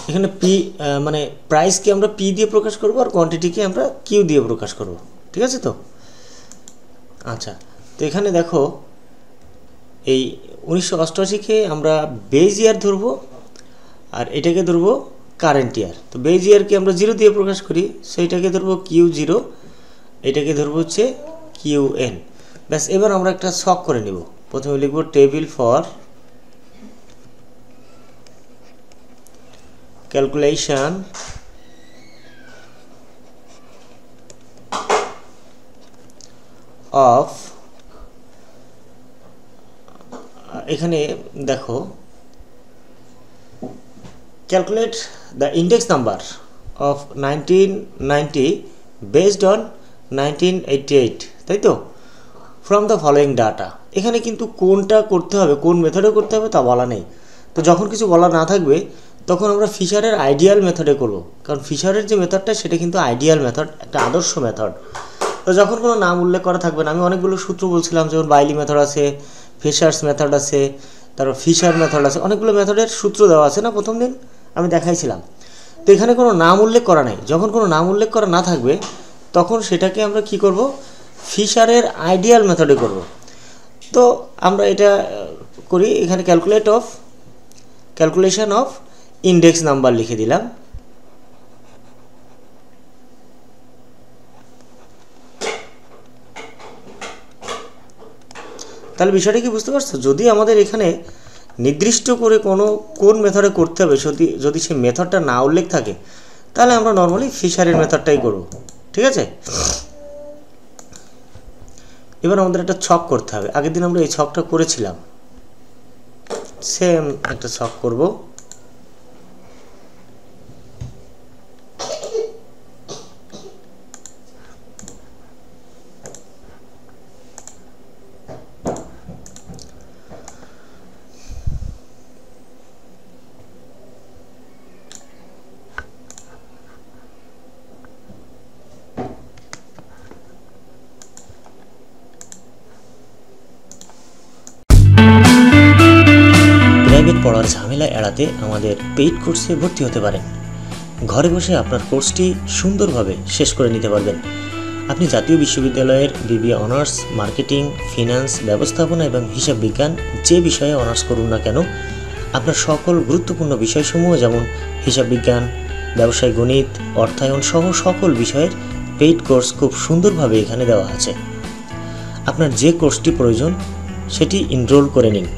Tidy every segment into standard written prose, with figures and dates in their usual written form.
এখানে পি মানে প্রাইসকে আমরা পি দিয়ে প্রকাশ করব আর কোয়ান্টিটিকে আমরা কিউ দিয়ে প্রকাশ করব, ঠিক আছে তো। আচ্ছা, তো এখানে দেখো এই 1988-কে আমরা বেজ ইয়ার ধরবো আর এটাকে ধরবো কারেন্ট ইয়ার। তো বেজ ইয়ারকে আমরা 0 দিয়ে প্রকাশ করি, সেইটাকে ধরবো Q0, এটাকে ধরবো হচ্ছে QN। ব্যাস, এবার আমরা একটা ছক করে নিব। প্রথমে লিখব টেবিল ফর ক্যালকুলেশন অফ, এখানে দেখো calculate the index number of 1990 based on 1988, তাই তো, ফ্রম দ্য ফলোয়িং ডাটা। এখানে কিন্তু কোনটা করতে হবে, কোন মেথডে করতে হবে তা বলা নেই। তো যখন কিছু বলা না থাকবে তখন আমরা ফিশারের আইডিয়াল মেথডে করব, কারণ ফিশারের যে মেথডটা সেটা কিন্তু আইডিয়াল মেথড, একটা আদর্শ মেথড। তো যখন কোনো নাম উল্লেখ করা থাকবে না, আমি অনেকগুলো সূত্র বলছিলাম, যেমন বাইলি মেথড আছে, ফিশার্স মেথড আছে, তারপর ফিশার মেথড আছে, অনেকগুলো মেথডের সূত্র দেওয়া আছে না, প্রথম দিন আমি দেখাইছিলাম। তো এখানে কোনো নাম উল্লেখ করা নেই। যখন কোনো নাম উল্লেখ করা না থাকবে তখন সেটাকে আমরা কি করব, ফিশারের আইডিয়াল মেথডে করব। তো আমরা এটা করি, এখানে ক্যালকুলেশন অফ ইন্ডেক্স নাম্বার লিখে দিলাম। তাহলে বিষয়টা কি বুঝতে পারছো? যদি আমাদের এখানে নির্দিষ্ট করে কোন মেথডে করতে হবে, যদি সেই মেথডটা না উল্লেখ থাকে, তাহলে আমরা নর্মালি ফিশারের মেথডটাই করব, ঠিক আছে। এবার আমাদের একটা ছক করতে হবে। আগের দিন আমরা এই ছকটা করেছিলাম, সেম একটা ছক করব। প্রাইভেট পড়ার ঝামেলা এড়াতে আমাদের পেইড কোর্সে ভর্তি হতে পারেন। ঘরে বসে আপনার কোর্সটি সুন্দরভাবে শেষ করে নিতে পারবেন। আপনি জাতীয় বিশ্ববিদ্যালয়ের বিবিএ অনার্স, মার্কেটিং, ফিনান্স, ব্যবস্থাপনা এবং হিসাব বিজ্ঞান যে বিষয়ে অনার্স করুন না কেন, আপনার সকল গুরুত্বপূর্ণ বিষয়সমূহ যেমন হিসাব বিজ্ঞান, ব্যবসায় গণিত, অর্থায়ন সহ সকল বিষয়ের পেইড কোর্স খুব সুন্দরভাবে এখানে দেওয়া আছে। আপনার যে কোর্সটি প্রয়োজন সেটি এনরোল করে নিন।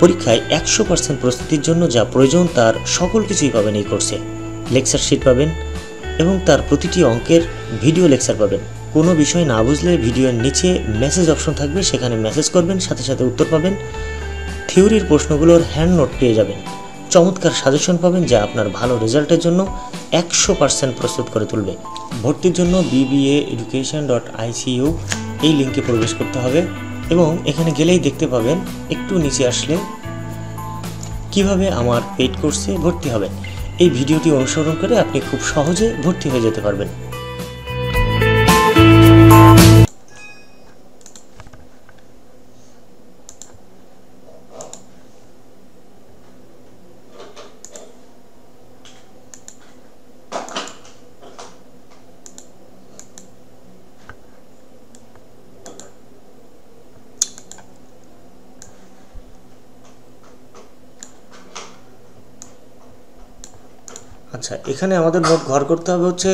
পরীক্ষায় 100% প্রস্তুতির জন্য যা প্রয়োজন তার সকল কিছুই পাবেন এই কোর্সে। লেকচার শিট পাবেন এবং তার প্রতিটি অঙ্কের ভিডিও লেকচার পাবেন। কোনো বিষয় না বুঝলে ভিডিওর নিচে মেসেজ অপশন থাকবে, সেখানে মেসেজ করবেন, সাথে সাথে উত্তর পাবেন। থিওরির প্রশ্নগুলোর হ্যান্ড নোট পেয়ে যাবেন। চমৎকার সাজেশন পাবেন যা আপনার ভালো রেজাল্টের জন্য 100% প্রস্তুত করে তুলবে। ভর্তির জন্য bbaeducation.icu এই লিঙ্কে প্রবেশ করতে হবে এবং এখানে গেলেই দেখতে পাবেন, একটু নিচে আসলে কিভাবে আমার পেইড কোর্সে ভর্তি হবেন। এই ভিডিওটি অনুসরণ করে আপনি খুব সহজে ভর্তি হয়ে যেতে পারবেন। আচ্ছা, এখানে আমাদের মোট ঘর করতে হবে হচ্ছে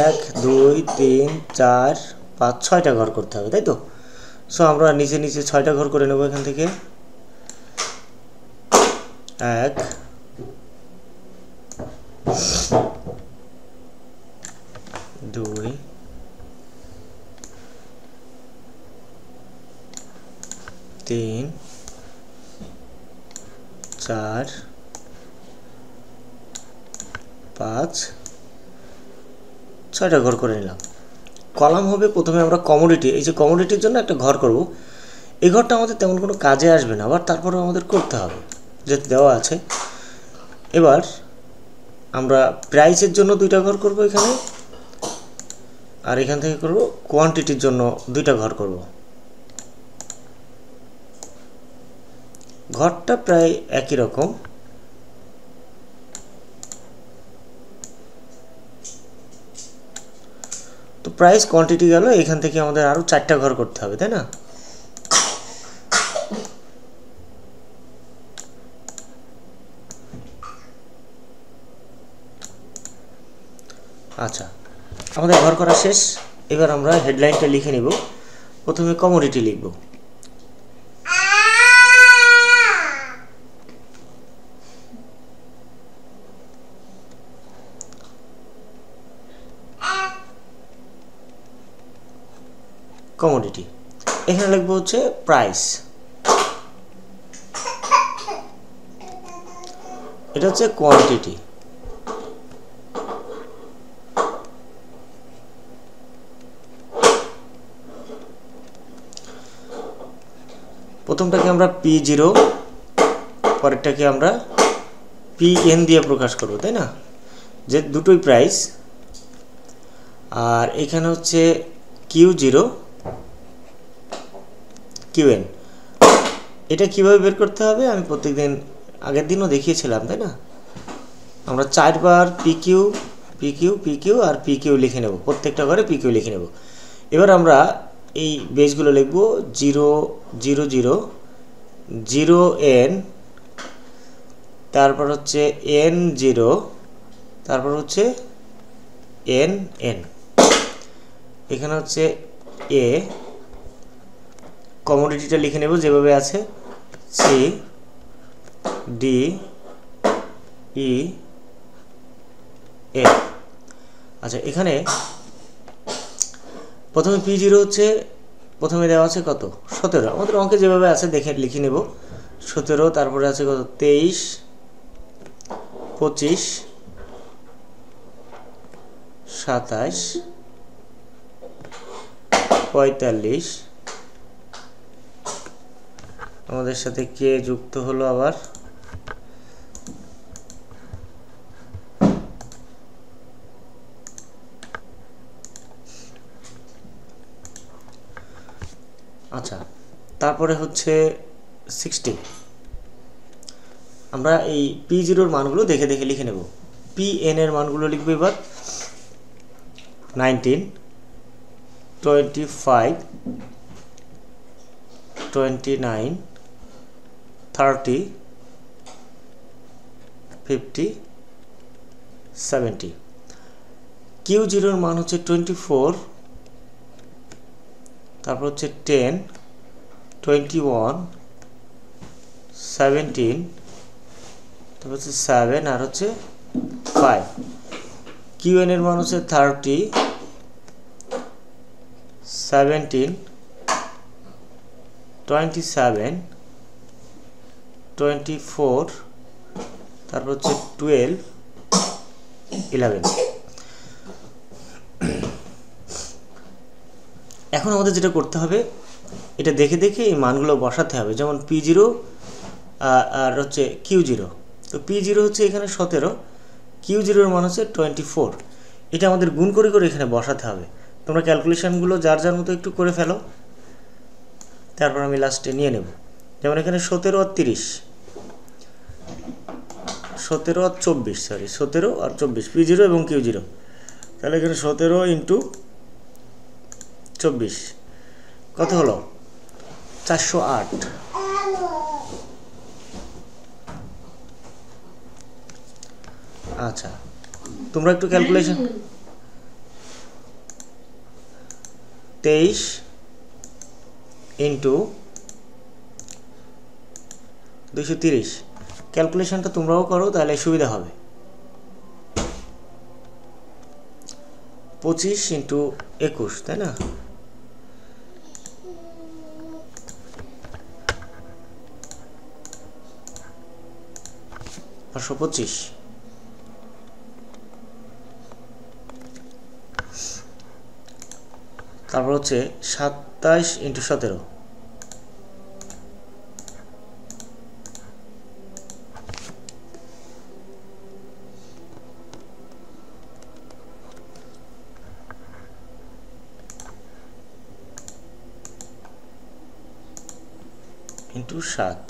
1 2 3 4 5 6টা ঘর করতে হবে, তাই তো। সো আমরা নিচে 6টা ঘর করে নেব। এখান থেকে 1 2 3 4 5 6টা ঘর করে নিলাম। কলাম হবে প্রথমে আমরা কমোডিটি, এই যে কমোডিটির জন্য একটা ঘর করব। এই ঘরটা আমাদের তেমন কোনো কাজে আসবে না, আবার তারপরেও আমাদের করতে হবে যেহেতু দেওয়া আছে। এবার আমরা প্রাইসের জন্য 2টা ঘর করব এখানে, আর এখান থেকে করব কোয়ান্টিটির জন্য 2টা ঘর করব। ঘরটা প্রায় একই রকম। প্রাইস কোয়ান্টিটি গেল, এখান থেকে আমাদের আরও 4টা ঘর করতে হবে, তাই না? আচ্ছা, আমাদের ঘর করা শেষ। এবার আমরা হেডলাইনটা লিখে নিব। প্রথমে কমোডিটি লিখব। কমোডিটি, এখানে লিখবো হচ্ছে প্রাইস। এটা হচ্ছে কোয়ান্টিটি। প্রথমটাকে আমরা P0, পরেরটাকে আমরা PN দিয়ে প্রকাশ করব, তাই না? যে দুটোই প্রাইস। আর এখানে হচ্ছে Q0 QN। এটা কিভাবে বের করতে হবে আমি প্রত্যেকদিন আগের দিনও দেখিয়েছিলাম, তাই না? আমরা 4বার PQ PQ PQ আর PQ লিখে নেব, প্রত্যেকটা ঘরে PQ লিখে নেব। এবার আমরা এই বেসগুলো লিখব 0 0 0 0N, তারপর হচ্ছে N0, তারপর হচ্ছে NN। এখানে হচ্ছে A। কমোডিটিটা লিখে নেব যেভাবে আছে, C D E F। আচ্ছা, এখানে প্রথমে P0 হচ্ছে, প্রথমে দেওয়া আছে কত, 17। আমাদের অঙ্কে যেভাবে আছে দেখে লিখে নেব 17। তারপরে আছে কত, 23 25 27 45। আমাদের সাথে কে যুক্ত হলো আবার, আচ্ছা। তারপরে হচ্ছে 60। আমরা এই P0 মানগুলো দেখে দেখে লিখে নেব। PN এর মানগুলো লিখব এবার 19 25 29 30 50 70। Q0 এর মান হচ্ছে 24, তারপর হচ্ছে 10 21 17, তারপর হচ্ছে 7 আর হচ্ছে 5। QN এর মান হচ্ছে 30 17 27 24, তারপর হচ্ছে 12 11। এখন আমাদের যেটা করতে হবে, এটা দেখে দেখে এই মানগুলো বসাতে হবে। যেমন P0 আর হচ্ছে Q0। তো P0 হচ্ছে এখানে 17, Q0 এর মান হচ্ছে 24। এটা আমাদের গুণ করে করে এখানে বসাতে হবে। তোমরা ক্যালকুলেশনগুলো যার যার মতো একটু করে ফেলো, তারপর আমি লাস্টে নিয়ে নেব। যেমন এখানে 17 আর 30, 17 আর 24, সরি 17 আর 24, P0 এবং Q0। তাহলে এখানে 17 ইন্টু 24 কত হলো, 408। আচ্ছা, তোমরা একটু ক্যালকুলেশন, 23 ইন্টু 230। ক্যালকুলেশনটা তোমরাও করো, তাহলে সুবিধা হবে। 25 ইন্টু 21, তাই না? পাঁচশো 25। তারপর হচ্ছে 27 into 17, into 7,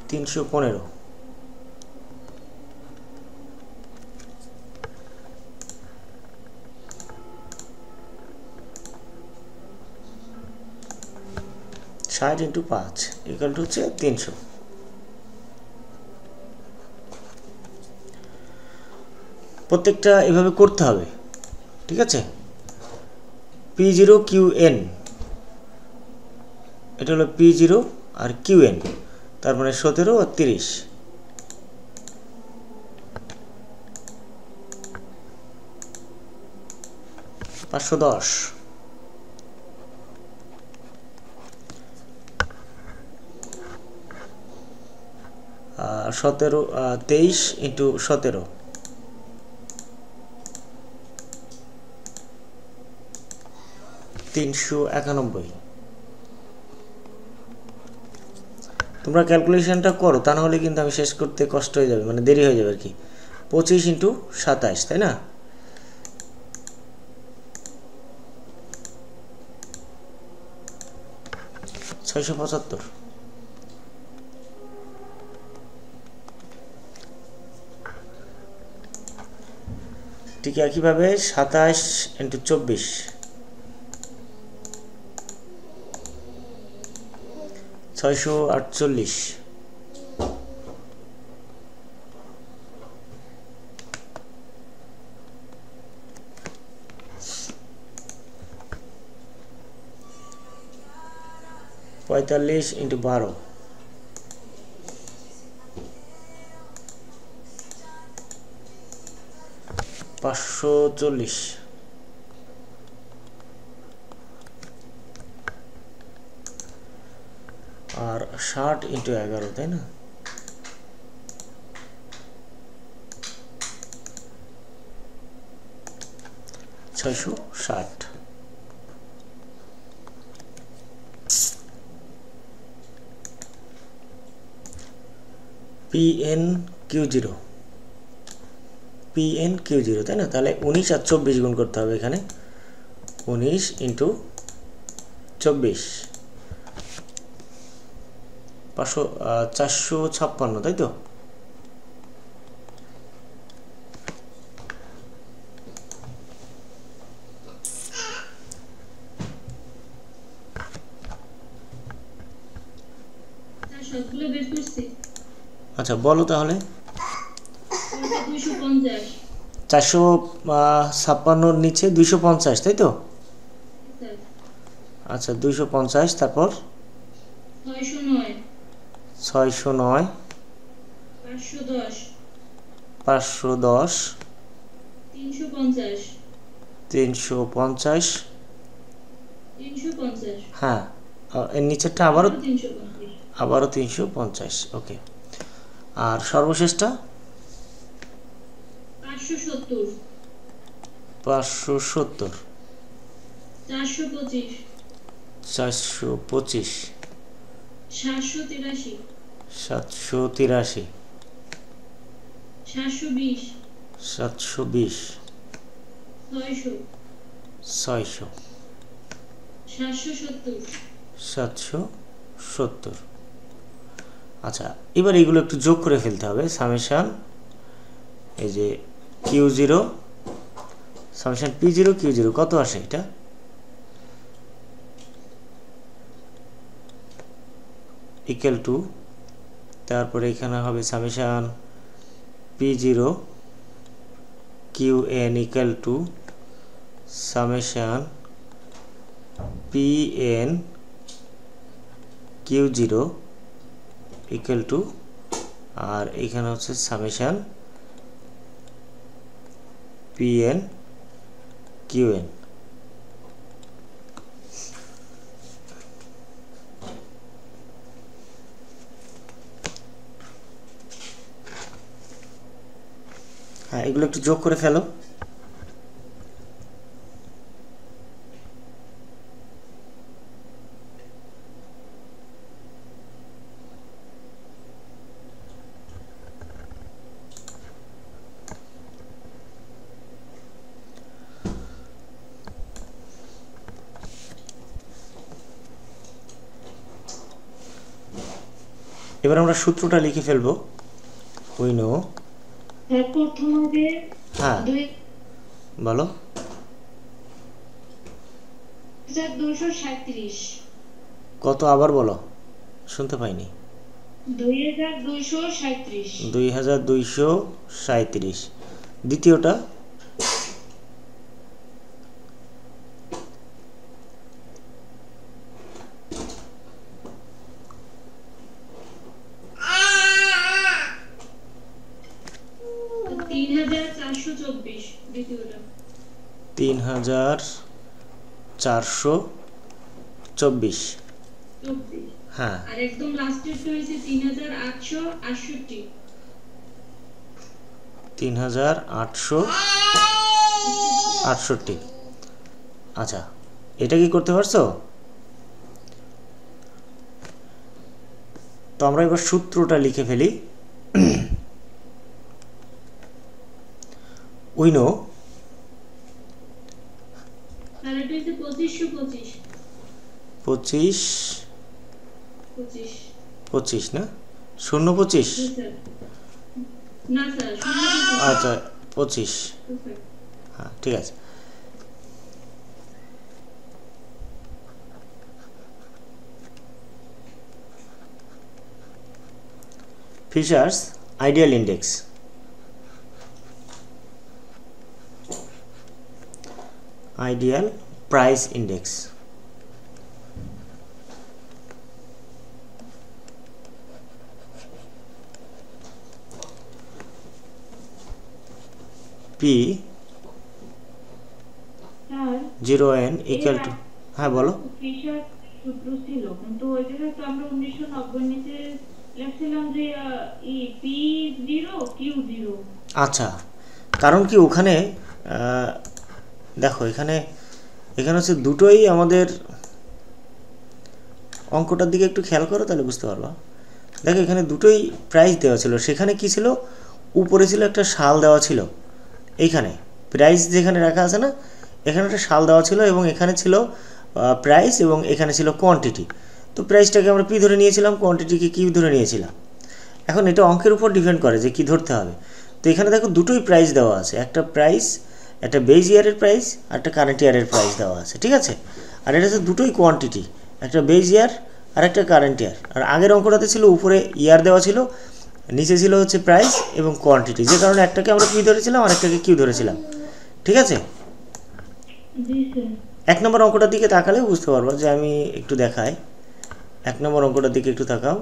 315। 60 into 5 equal to হচ্ছে 300। প্রত্যেকটা এভাবে করতে হবে, ঠিক আছে। P0 QN, এটা হলো P0 আর QN, তার মানে 17 আর 30, 510। আর 23 ইন্টু 17, 391। তোমরা ক্যালকুলেশনটা করো, তা না হলে কিন্তু আমি শেষ করতে কষ্ট হয়ে যাবে, মানে দেরি হয়ে যাবে আর কি। 25 ইন্টু 27, তাই না? $675। ঠিক একইভাবে 27 ইন্টু 24, 648। পঁয়তাল্লিশ ইন্টু 12, 540। আর 60 ইন্টু 11, তাই না? $660। PNQ0, PNQ0, তাই না? তাহলে 19 আর 24 গুণ করতে হবে এখানে। 19 ইন্টু 24, 456, তাই তো? আচ্ছা বলো তাহলে। 456 নিচে 250, তাই তো? আচ্ছা 250, তারপর 609, 510, 350। হ্যাঁ, এর নিচেরটা আবারও 350। ওকে, আর সর্বশেষটা 570, 425, 783, 720, 600, 770। আচ্ছা, এবার এগুলো একটু যোগ করে ফেলতে হবে। সামেশন এই যে Q0, সামেশন P0 Q0 কত আসে এটা? ইকুয়াল টু, তারপরে এখানে হবে summation P0 QN equal to summation PN Q0 equal to, আর এখানে হচ্ছে সামেশন PN QN। হ্যাঁ, এগুলো একটু যোগ করে ফেলো। এবার আমরা সূত্রটা লিখে ফেলবো। উই নো, হ্যাঁ বলো। 237, কত আবার বলো, শুনতে পাইনি। 2237। দ্বিতীয়টা? দ্বিতীয়টা 3424। হ্যাঁ, আর একদম লাস্টেরটা হইছে 3868। 3868। আচ্ছা, এটা কি করতে পারছো? তো আমরা এবার সূত্রটা লিখে ফেলি। উই নো, আর এটা হইছে 2525। 25 না 025? না স্যার, আচ্ছা 25। হ্যাঁ ঠিক আছে। Fishers ideal index. Ideal price index. P 0n equal to, হ্যাঁ বলো। ফিশার সূত্র ছিল, কিন্তু ওই জায়গায় তো আমরা 1990 নিচে লিখছিলাম যে P0 Q0। আচ্ছা, কারণ কি ওখানে দেখো এখানে হচ্ছে দুটোই আমাদের, অঙ্কটার দিকে একটু খেয়াল করো তাহলে বুঝতে পারবা। দেখো এখানে দুটোই প্রাইস দেওয়া ছিল, সেখানে কি ছিল, উপরে ছিল একটা সাল দেওয়া ছিল, এইখানে প্রাইস যেখানে রাখা আছে না, এখানে একটা সাল দেওয়া ছিল এবং এখানে ছিল প্রাইস এবং এখানে ছিল কোয়ান্টিটি। তো প্রাইসটাকে আমরা পি ধরে নিয়েছিলাম, কোয়ান্টিটিকে কিউ ধরে নিয়েছিলাম। এখন এটা অঙ্কের উপর ডিপেন্ড করে যে কি ধরতে হবে। তো এখানে দেখো দুটোই প্রাইস দেওয়া আছে, একটা প্রাইস, একটা বেজ ইয়ারের প্রাইস আর একটা কারেন্ট ইয়ারের প্রাইস দেওয়া আছে, ঠিক আছে। আর এটা হচ্ছে দুটোই কোয়ান্টিটি, একটা বেজ ইয়ার আর একটা কারেন্ট ইয়ার। আর আগের অঙ্কটাতে ছিল উপরে ইয়ার দেওয়া ছিল, নিচে ছিল হচ্ছে প্রাইস এবং কোয়ান্টিটি, যে কারণে একটাকে আমরা পি ধরেছিলাম আর একটাকে কিউ ধরেছিলাম, ঠিক আছে। এক নম্বর অঙ্কটার দিকে তাকালে বুঝতে পারবো, যে আমি একটু দেখাই। এক নম্বর অঙ্কটার দিকে একটু তাকাও,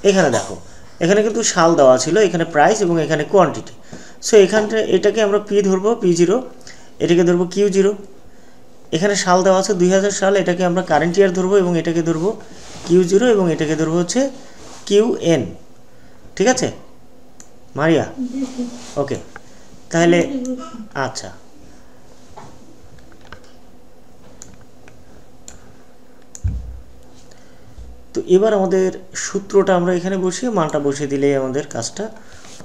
এখানে দেখো এখানে কিন্তু সাল দেওয়া ছিল, এখানে প্রাইস এবং এখানে কোয়ান্টিটি। সো এখানটা এটাকে আমরা পি ধরবো P0, এটাকে ধরবো Q0। এখানে সাল দেওয়া আছে 2000 সাল, এটাকে আমরা কারেন্ট ইয়ার ধরবো এবং এটাকে ধরবো Q0 এবং এটাকে ধরবো হচ্ছে QN, ঠিক আছে মারিয়া? ওকে, তাহলে আচ্ছা, তো এবার আমাদের সূত্রটা আমরা এখানে বসিয়ে মানটা বসিয়ে দিলেই আমাদের কাজটা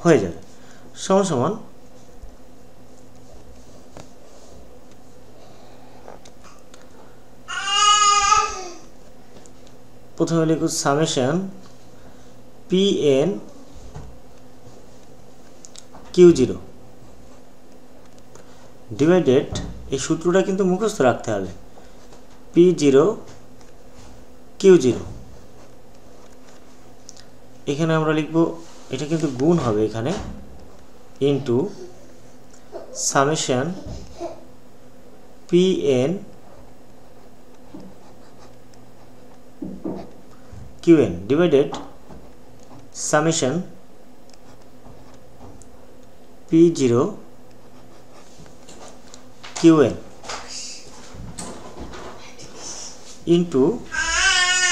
হয়ে যাবে। সমান সমান প্রথমে লিখব সামেশন PN Q0 ডিভাইডেড, এই সূত্রটা কিন্তু মুখস্থ রাখতে হবে, P0 Q0। এখানে আমরা লিখব, এটা কিন্তু গুণ হবে এখানে, into summation PN QN divided summation P0 QN into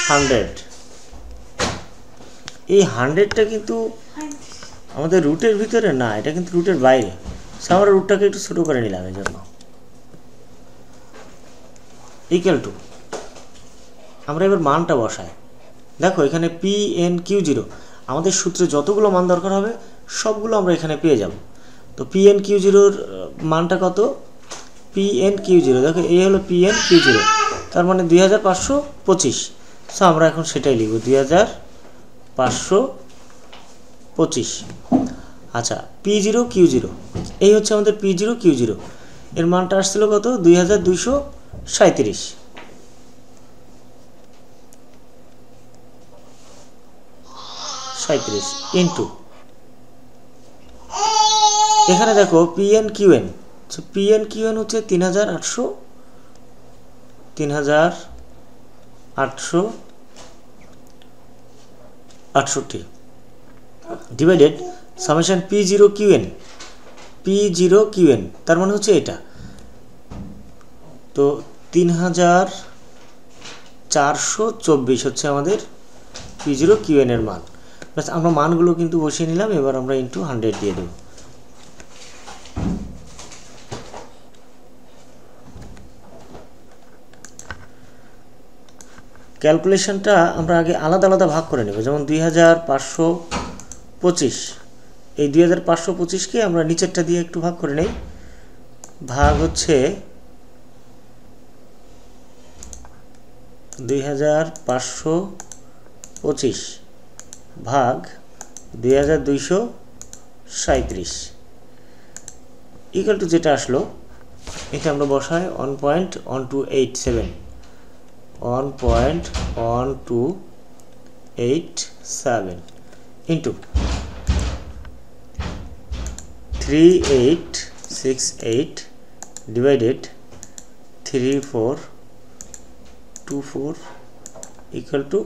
100। এই 100টা কিন্তু আমাদের রুটের ভিতরে না, এটা কিন্তু রুটের বাইরে। আমরা রুটটাকে একটু ছোটো করে নিলাম এই জন্য। ইকুয়াল টু, আমরা এবার মানটা বসাই। দেখো এখানে PN Q0, আমাদের সূত্রে যতগুলো মান দরকার হবে সবগুলো আমরা এখানে পেয়ে যাব। তো PN Q0-র মানটা কত? PN Q0, দেখো এই হলো PN Q0, তার মানে 2525। সো আমরা এখন সেটাই লিখব, 2525। আচ্ছা, P0 Q0, এই হচ্ছে আমাদের P0 Q0, এর মানটা আসছিল কত? 2237। 37 ইন্টু এখানে দেখো পিএন কিউএন, পিএন কিউএন হচ্ছে 3868 ডিভাইডেড সামেশন P0 কিউএন, তার মানে হচ্ছে এটা। তো 3424 হচ্ছে আমাদের P0 কিউএন এর মান। ব্যাস আমরা মানগুলো কিন্তু বসিয়ে নিলাম, এবার আমরা ইন্টু 100 দিয়ে দেব। ক্যালকুলেশনটা আমরা আগে আলাদা আলাদা ভাগ করে নেব। যেমন 2525, এই 2525কে আমরা নিচেরটা দিয়ে একটু ভাগ করে নেই। ভাগ হচ্ছে 2525 ভাগ 2237 ইকুয়াল টু যেটা আসলো এটা আমরা বসাই 1.1287 into 3868 divided 3424 equal to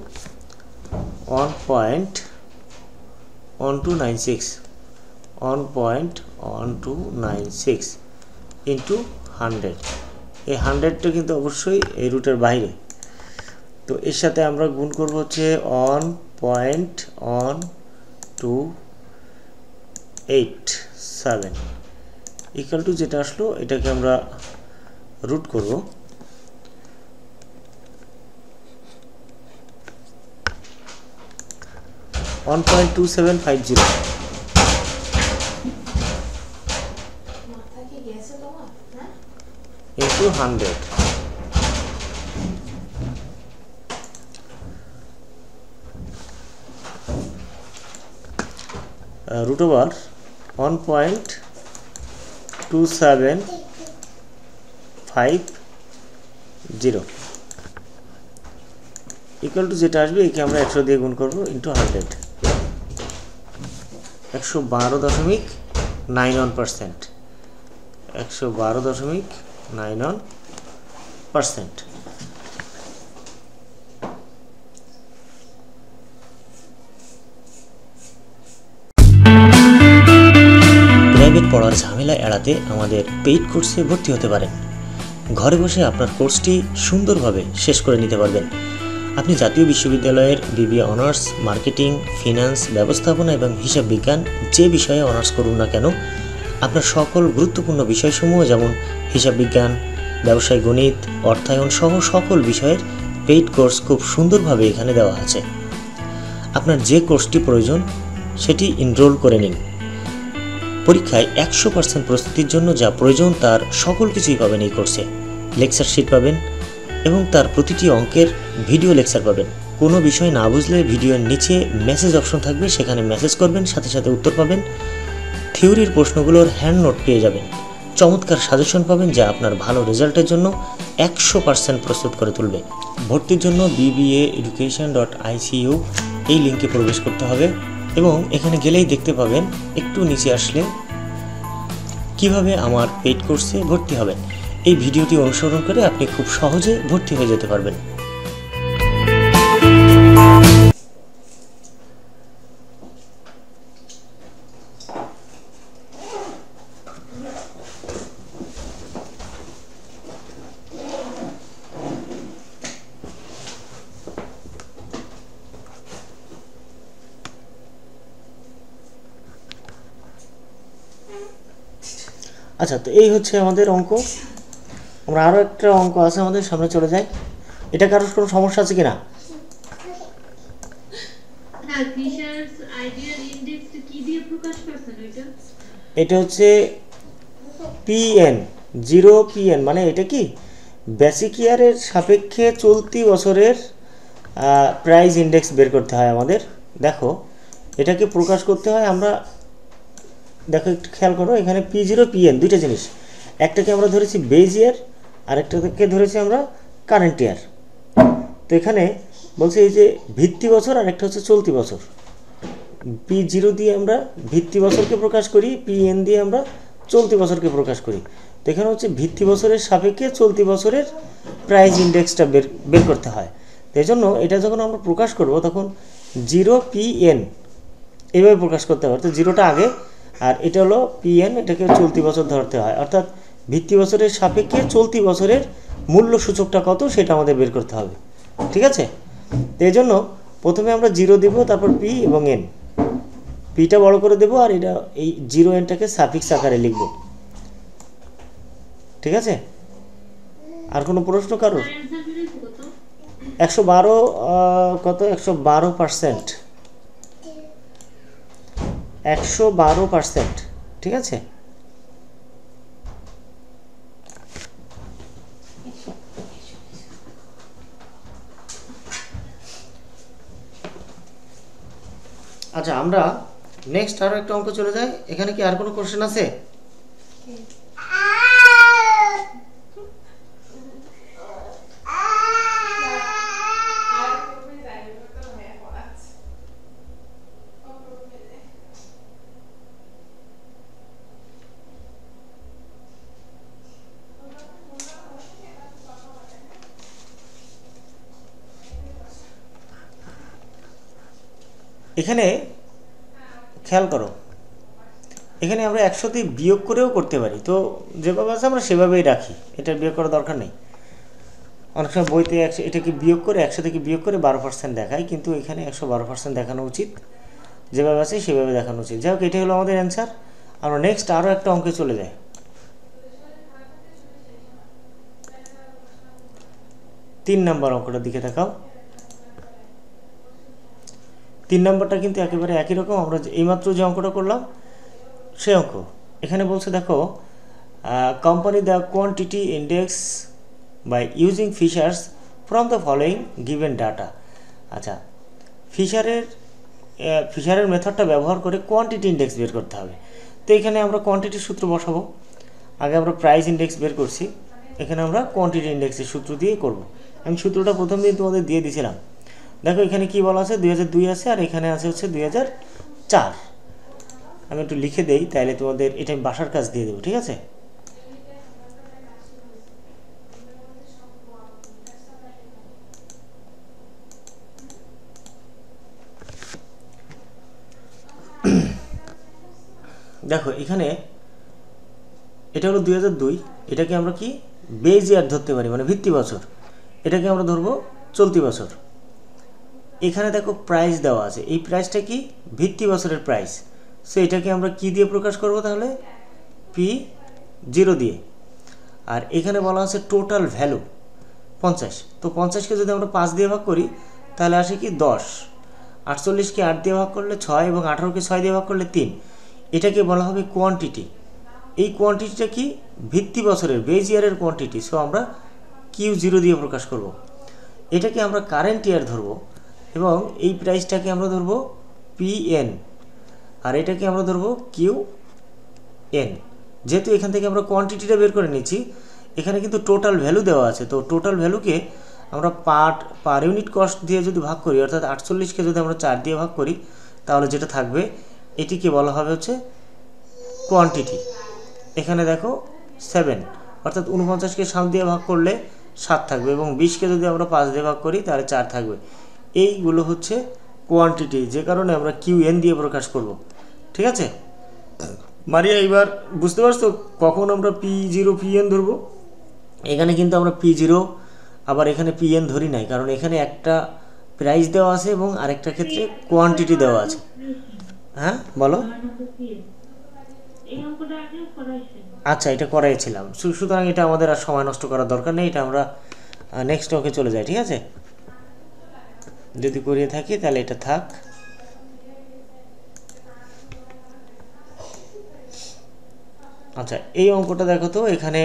1.1296 into 100। এই 100টা কিন্তু অবশ্যই এই রুটের বাইরে। তো এর সাথে আমরা গুণ করব হচ্ছে 1.1287 ইকুয়াল টু যেটা আসলো এটাকে আমরা রুট করব। $1.2750 into 100 root over 1.2750 equal to যেটা আসবে একে আমরা 100 দিয়ে গুণ করব ইন্টু 100 112.91%। 112.91%। প্রাইভেট পড়ার ঝামেলা এড়াতে আমাদের পেইড কোর্সে ভর্তি হতে পারেন। ঘরে বসে আপনার কোর্সটি সুন্দরভাবে শেষ করে নিতে পারবেন। আপনি জাতীয় বিশ্ববিদ্যালয়ের বিবিএ অনার্স, মার্কেটিং, ফিনান্স, ব্যবস্থাপনা এবং হিসাব বিজ্ঞান যে বিষয়ে অনার্স করুন না কেন, আপনার সকল গুরুত্বপূর্ণ বিষয়সমূহ যেমন হিসাব বিজ্ঞান, ব্যবসায় গণিত, অর্থায়ন সহ সকল বিষয়ের পেইড কোর্স খুব সুন্দরভাবে এখানে দেওয়া আছে। আপনার যে কোর্সটি প্রয়োজন সেটি এনরোল করে নিন। পরীক্ষায় 100% প্রস্তুতির জন্য যা প্রয়োজন তার সকল কিছুই পাবেন এই কোর্সে। লেকচার শিট পাবেন এবং তার প্রতিটি অঙ্কের ভিডিও লেকচার পাবেন। কোনো বিষয় না বুঝলে ভিডিওর নিচে মেসেজ অপশন থাকবে, সেখানে মেসেজ করবেন, সাথে সাথে উত্তর পাবেন। থিওরির প্রশ্নগুলোর হ্যান্ড নোট পেয়ে যাবেন। চমৎকার সাজেশন পাবেন যা আপনার ভালো রেজাল্টের জন্য 100% প্রস্তুত করে তুলবে। ভর্তির জন্য bbaeducation.icu এই লিঙ্কে প্রবেশ করতে হবে এবং এখানে গেলেই দেখতে পাবেন একটু নিচে আসলে কিভাবে আমার পেইড কোর্সে ভর্তি হবেন। এই ভিডিওটি অনুসরণ করে আপনি খুব সহজে ভর্তি হয়ে যেতে পারবেন। আচ্ছা, তো এই হচ্ছে আমাদের অঙ্ক। আমরা আরও একটা অঙ্ক আছে আমাদের সামনে, চলে যাই। এটা কারোর কোনো সমস্যা আছে কিনা? এটা হচ্ছে পিএন 0 পিএন, মানে এটা কি বেসিক ইয়ারের সাপেক্ষে চলতি বছরের প্রাইস ইন্ডেক্স বের করতে হয় আমাদের। দেখো এটাকে প্রকাশ করতে হয়, আমরা দেখো একটু খেয়াল করো, এখানে P0 পিএন দুইটা জিনিস, একটাকে আমরা ধরেছি বেজ ইয়ার আর একটাকে ধরেছি আমরা কারেন্ট ইয়ার। তো এখানে বলছে এই যে ভিত্তি বছর আর একটা হচ্ছে চলতি বছর। P0 দিয়ে আমরা ভিত্তি বছরকে প্রকাশ করি, Pn দিয়ে আমরা চলতি বছরকে প্রকাশ করি। তো এখানে হচ্ছে ভিত্তি বছরের সাপেক্ষে চলতি বছরের প্রাইস ইন্ডেক্সটা বের করতে হয়। তো এই জন্য এটা যখন আমরা প্রকাশ করব তখন 0Pn এইভাবে প্রকাশ করতে হবে, অর্থাৎ 0টা আগে আর এটা হলো Pn, এটাকে চলতি বছর ধরতে হয়, অর্থাৎ ভিত্তি বছরের সাপেক্ষে চলতি বছরের মূল্য সূচকটা কত সেটা আমাদের বের করতে হবে। ঠিক আছে? তো এই জন্য প্রথমে আমরা 0 দিব, তারপর P এবং N, Pটা বড় করে দেব আর এটা এই 0Nটাকে সাফিক্স আকারে লিখব। ঠিক আছে? আর কোনো প্রশ্ন কারোর? 112 কত? 112%, 112%। ঠিক আছে? আচ্ছা, আমরা নেক্সট আরো একটা অঙ্ক চলে যাই। এখানে কি আর কোনো কোশ্চেন আছে? এখানে খেয়াল করো, এখানে আমরা 100 দিয়ে বিয়োগ করেও করতে পারি। তো যেভাবে আছে আমরা সেভাবেই রাখি, এটা বিয়োগ করার দরকার নেই। অনেক সময় বইতে এটাকে বিয়োগ করে 100 থেকে বিয়োগ করে 12% দেখায়, কিন্তু এখানে 112% দেখানো উচিত, যেভাবে আছে সেভাবে দেখানো উচিত। যাই হোক, এটাই হলো আমাদের অ্যান্সার। আমরা নেক্সট আরও একটা অঙ্কে চলে যাই। 3 নম্বর অঙ্কটার দিকে তাকাও। 3 নম্বরটা কিন্তু একেবারে একই রকম, আমরা এইমাত্র যে অঙ্কটা করলাম সে অঙ্ক। এখানে বলছে দেখো, compute the quantity index by using Fisher's from the following given data. আচ্ছা, ফিচারের মেথডটা ব্যবহার করে কোয়ান্টিটি ইন্ডেক্স বের করতে হবে। তো এখানে আমরা কোয়ান্টিটির সূত্র বসাবো। আগে আমরা প্রাইস ইন্ডেক্স বের করছি, এখানে আমরা কোয়ান্টিটি ইন্ডেক্সের সূত্র দিয়ে করব। আমি সূত্রটা প্রথম দিন তোমাদের দিয়ে দিয়েছিলাম। দেখো এখানে কি বলা আছে, 2002 আছে আর এখানে আছে হচ্ছে 2004। আমি একটু লিখে দেই, তাইলে তোমাদের এটা আমি বাসার কাজ দিয়ে দেবো। ঠিক আছে? দেখো এখানে এটা হলো 2002, এটাকে আমরা কি বেজ ইয়ার ধরতে পারি, মানে ভিত্তি বছর। এটাকে আমরা ধরবো চলতি বছর। এখানে দেখো প্রাইস দেওয়া আছে, এই প্রাইসটা কি ভিত্তি বছরের প্রাইস। সো এটাকে আমরা কি দিয়ে প্রকাশ করব তাহলে? P0 দিয়ে। আর এখানে বলা আছে টোটাল ভ্যালু 50। তো 50কে যদি আমরা 5 দিয়ে ভাগ করি তাহলে আসে কি 10। 48কে 8 দিয়ে ভাগ করলে 6 এবং 18কে 6 দিয়ে ভাগ করলে 3। এটাকে বলা হবে কোয়ান্টিটি। এই কোয়ান্টিটিটা কি ভিত্তি বছরের বেজ ইয়ারের কোয়ান্টিটি। সো আমরা Q0 দিয়ে প্রকাশ করব। এটাকে আমরা কারেন্ট ইয়ার ধরবো এবং এই প্রাইসটাকে আমরা ধরবো PN আর এটাকে আমরা ধরবো QN। যেহেতু এখান থেকে আমরা কোয়ান্টিটিটা বের করে নিচ্ছি, এখানে কিন্তু টোটাল ভ্যালু দেওয়া আছে। তো টোটাল ভ্যালুকে আমরা পার ইউনিট কস্ট দিয়ে যদি ভাগ করি, অর্থাৎ 48কে যদি আমরা 4 দিয়ে ভাগ করি তাহলে যেটা থাকবে এটিকে বলা হবে হচ্ছে কোয়ান্টিটি। এখানে দেখো 7, অর্থাৎ 49কে 7 দিয়ে ভাগ করলে 7 থাকবে এবং 20কে যদি আমরা 5 দিয়ে ভাগ করি তাহলে 4 থাকবে। এইগুলো হচ্ছে কোয়ান্টিটি, যে কারণে আমরা QN দিয়ে প্রকাশ করব। ঠিক আছে মারিয়া, এবার বুঝতে পারছো কখন আমরা P0 PN ধরবো? এখানে কিন্তু আমরা P0 আবার এখানে PN ধরি নাই, কারণ এখানে একটা প্রাইস দেওয়া আছে এবং আরেকটা ক্ষেত্রে কোয়ান্টিটি দেওয়া আছে। হ্যাঁ বলো। আচ্ছা, এটা করাইছিলাম, সুতরাং এটা আমাদের আর সময় নষ্ট করার দরকার নেই, এটা আমরা নেক্সট ওকে চলে যাই। ঠিক আছে, যদি করিয়ে থাকি তাহলে এটা থাক। আচ্ছা, এই অঙ্কটা দেখো তো, এখানে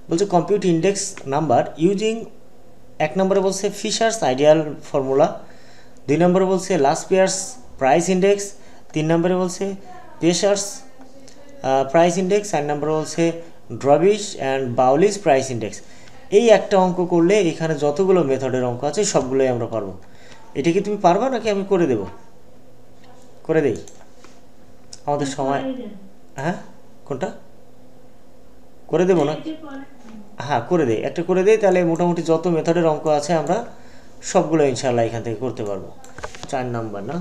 বলছে কম্পিউট ইন্ডেক্স নাম্বার ইউজিং, 1 নম্বরে বলছে ফিশার্স আইডিয়াল ফর্মুলা, 2 নম্বরে বলছে লাস্ট পেয়ার্স প্রাইস ইন্ডেক্স, 3 নম্বরে বলছে পেশার্স প্রাইস ইন্ডেক্স, 4 নম্বরে বলছে ড্রবিশ অ্যান্ড বাউলিস প্রাইস ইন্ডেক্স। এই একটা অঙ্ক করলে এখানে যতগুলো মেথডের অঙ্ক আছে সবগুলোই আমরা পারবো। এটা কি তুমি পারবা নাকি আমি করে দেব? করে দেই, আমাদের সময়। হ্যাঁ কোনটা করে দেবো না? হ্যাঁ করে দেই, একটা করে দেই, তাহলে মোটামুটি যত মেথডের অঙ্ক আছে আমরা সবগুলো ইনশাল্লাহ এখান থেকে করতে পারবো। 4 নাম্বার না,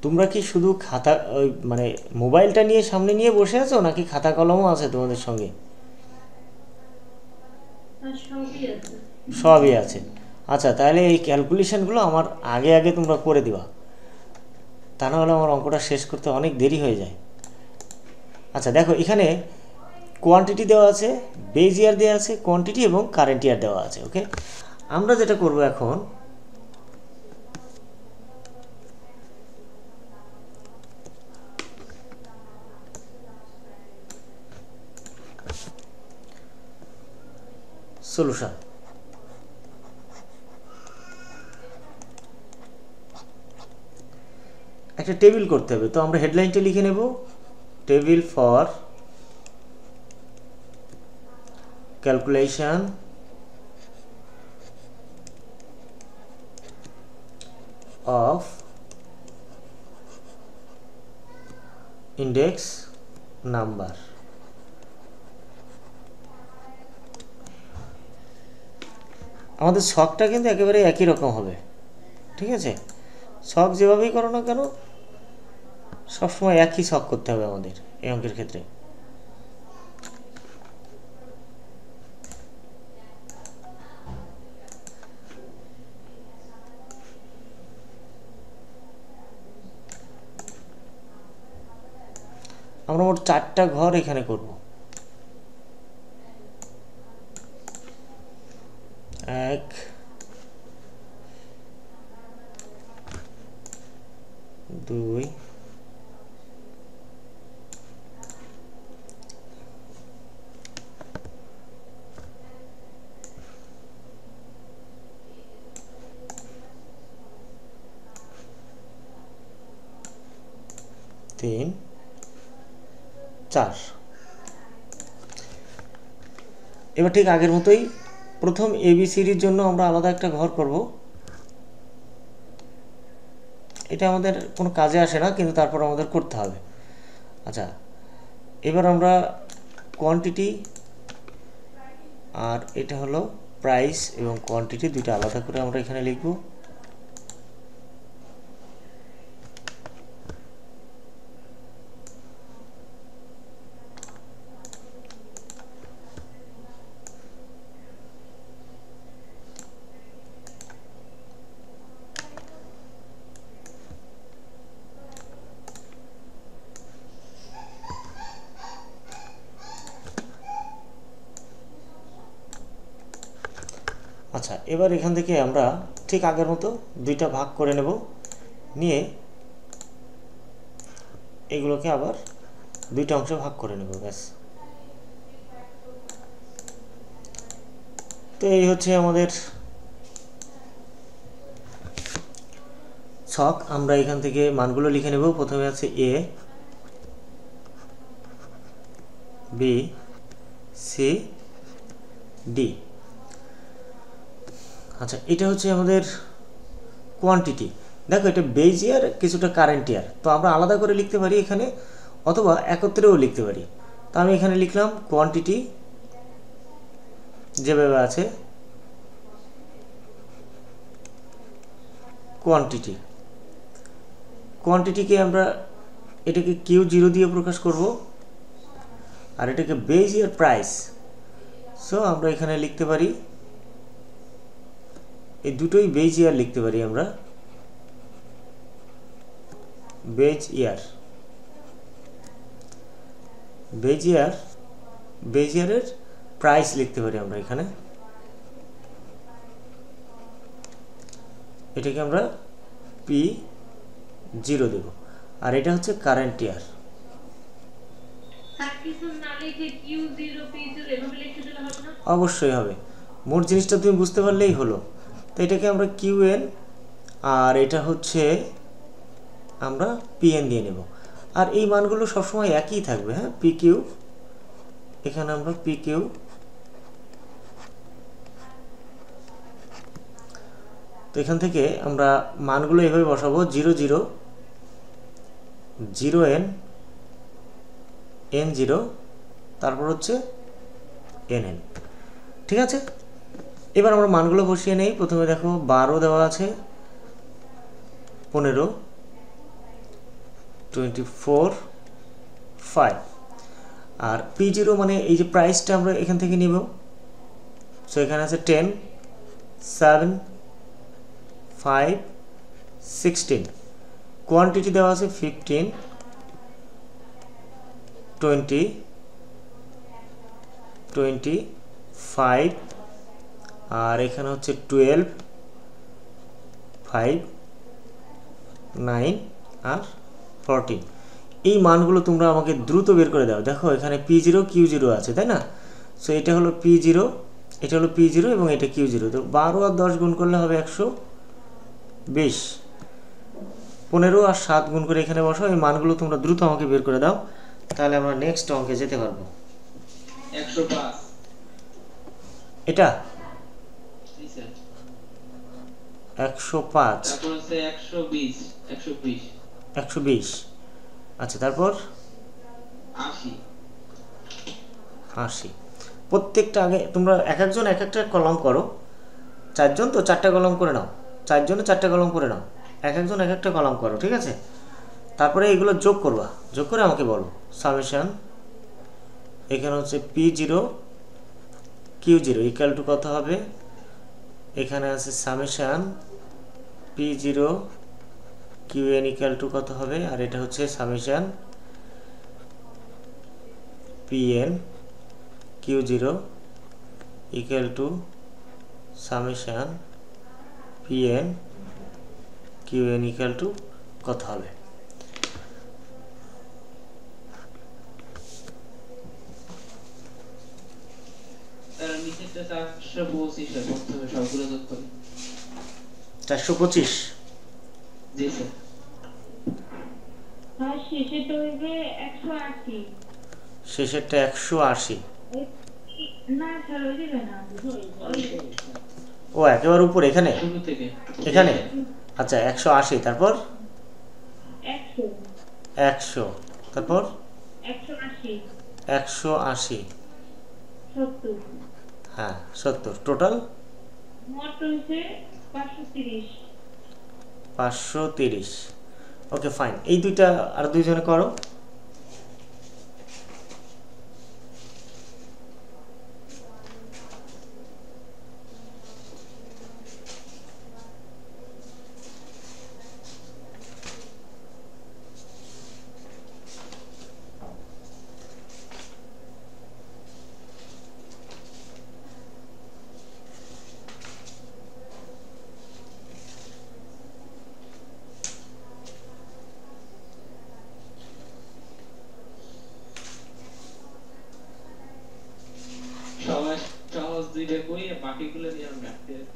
তোমরা কি শুধু খাতা ওই মানে মোবাইলটা নিয়ে সামনে নিয়ে বসে আছো নাকি খাতা কলমও আছে তোমাদের সঙ্গে? সবই আছে। আচ্ছা তাহলে এই ক্যালকুলেশনগুলো আমার আগে আগে তোমরা করে দিবা, তা না হলে আমার অঙ্কটা শেষ করতে অনেক দেরি হয়ে যায়। আচ্ছা দেখো এখানে কোয়ান্টিটি দেওয়া আছে, বেজ ইয়ার দেওয়া আছে, কোয়ান্টিটি এবং কারেন্ট ইয়ার দেওয়া আছে। ওকে, আমরা যেটা করব এখন, সলিউশন। একটা টেবিল করতে হবে, তো আমরা হেডলাইনটা লিখে নেব, table for calculation of index number. আমাদের ছকটা কিন্তু একেবারে একই রকম হবে, ঠিক আছে? ছক যেভাবেই করো না কেন সবসময় একই ছক করতে হবে আমাদের এই অঙ্কের ক্ষেত্রে। আমরা মোট 4টা ঘর এখানে করব। 1 2 3 4। এবার ঠিক আগের মতোই প্রথম এবিসিডির জন্য আমরা আলাদা একটা ঘর করব। এটা আমাদের কোনো কাজে আসে না, কিন্তু তারপর আমাদের করতে হবে। আচ্ছা এবার আমরা কোয়ান্টিটি আর এটা হলো প্রাইস এবং কোয়ান্টিটি দুটো আলাদা করে আমরা এখানে লিখব। আচ্ছা এবার এখান থেকে আমরা ঠিক আগের মতো দুইটা ভাগ করে নেব, নিয়ে এগুলোকে আবার দুইটা অংশে ভাগ করে নেব, ব্যাস। তো এই হচ্ছে আমাদের ছক। আমরা এখান থেকে মানগুলো লিখে নেব। প্রথমে আছে এ, বি, সি, ডি। আচ্ছা এটা হচ্ছে আমাদের কোয়ান্টিটি। দেখো এটা বেজ ইয়ার, কিছুটা কারেন্ট ইয়ার, তো আমরা আলাদা করে লিখতে পারি এখানে, অথবা একত্রেও লিখতে পারি। তো আমি এখানে লিখলাম কোয়ান্টিটি যেভাবে আছে, কোয়ান্টিটি। কোয়ান্টিটিকে আমরা এটাকে Q0 দিয়ে প্রকাশ করব, আর এটাকে বেজ ইয়ার প্রাইস। সো আমরা এখানে লিখতে পারি, এই দুটোই বেজ ইয়ার লিখতে পারি আমরা, বেজ ইয়ার। বেজ ইয়ারের প্রাইস লিখতে পারি আমরা এখানে, এটাকে আমরা P0 দেব। আর এটা হচ্ছে কারেন্ট ইয়ার। অবশ্যই হবে, মোট জিনিসটা তুমি বুঝতে পারলেই হলো। তো এটাকে আমরা QN আর এটা হচ্ছে আমরা PN দিয়ে নেব। আর এই মানগুলো সবসময় একই থাকবে, হ্যাঁ। PQ, এখানে আমরা PQ তো এখান থেকে আমরা মানগুলো এভাবে বসাবো 0 0 0n n0 তারপর হচ্ছে nn। ঠিক আছে, এবার আমরা মানগুলো বসিয়ে নেই। প্রথমে দেখো 12 দেওয়া আছে, 15, 24, 5 আর p0 মানে এই যে প্রাইসটা আমরা এখান থেকে নিব। সো এখানে আছে 10, 7, 5, 16, কোয়ান্টিটি দেওয়া আছে 15, 20, 25 আর এখানে হচ্ছে 12, 5, 9 আর 14। এই মানগুলো তোমরা আমাকে দ্রুত বের করে দাও। দেখো এখানে p0 q0 আছে, তাই না? সো এটা হলো p0, এটা হলো p0 এবং এটা q0। তো 12 আর 10 গুণ করলে হবে 120, 15 আর 7 গুণ করে এখানে বসাও। এই মানগুলো তোমরা দ্রুত আমাকে বের করে দাও, তাহলে আমরা নেক্সট অঙ্কে যেতে পারবো। 105 এটা জি স্যার 105, তারপর আছে 120 120। আচ্ছা, তারপর 80 80। প্রত্যেকটা আগে তোমরা এক একজন এক একটা কলম করো। 4 জন তো 4টা কলম করে নাও, 4 জনে 4টা কলম করে নাও, এক একজন এক একটা কলম করো, ঠিক আছে? তারপরে এগুলো যোগ করবা, যোগ করে আমাকে বলো সামেশন। এখানে হচ্ছে p0 q0 ইকুয়াল টু কত হবে? এখানে আছে summation p0 qn equal two কত হবে? আর এটা হচ্ছে summation pn q0 equal to summation pn qn equal two কত হবে? তার নিচেরটা 425 এর করতে হবে সবগুলো যোগ করে। 425। জি স্যার আর শেষেরটা হইবে 180। শেষেরটা 180। না স্যার ওই দিবে না, ও একেবারে উপরে এখানে, শুরু থেকে এখানে। আচ্ছা 180, তারপর 100, 100, তারপর 180, 180, 70, হ্যাঁ 70। টোটাল মোট হইছে 530। 530। ওকে ফাইন, এই দুইটা আর দুইজনে করো। সবাই সহজ দুইটা কই বাকিগুলো দিয়ে আমরা রাখতে হবে।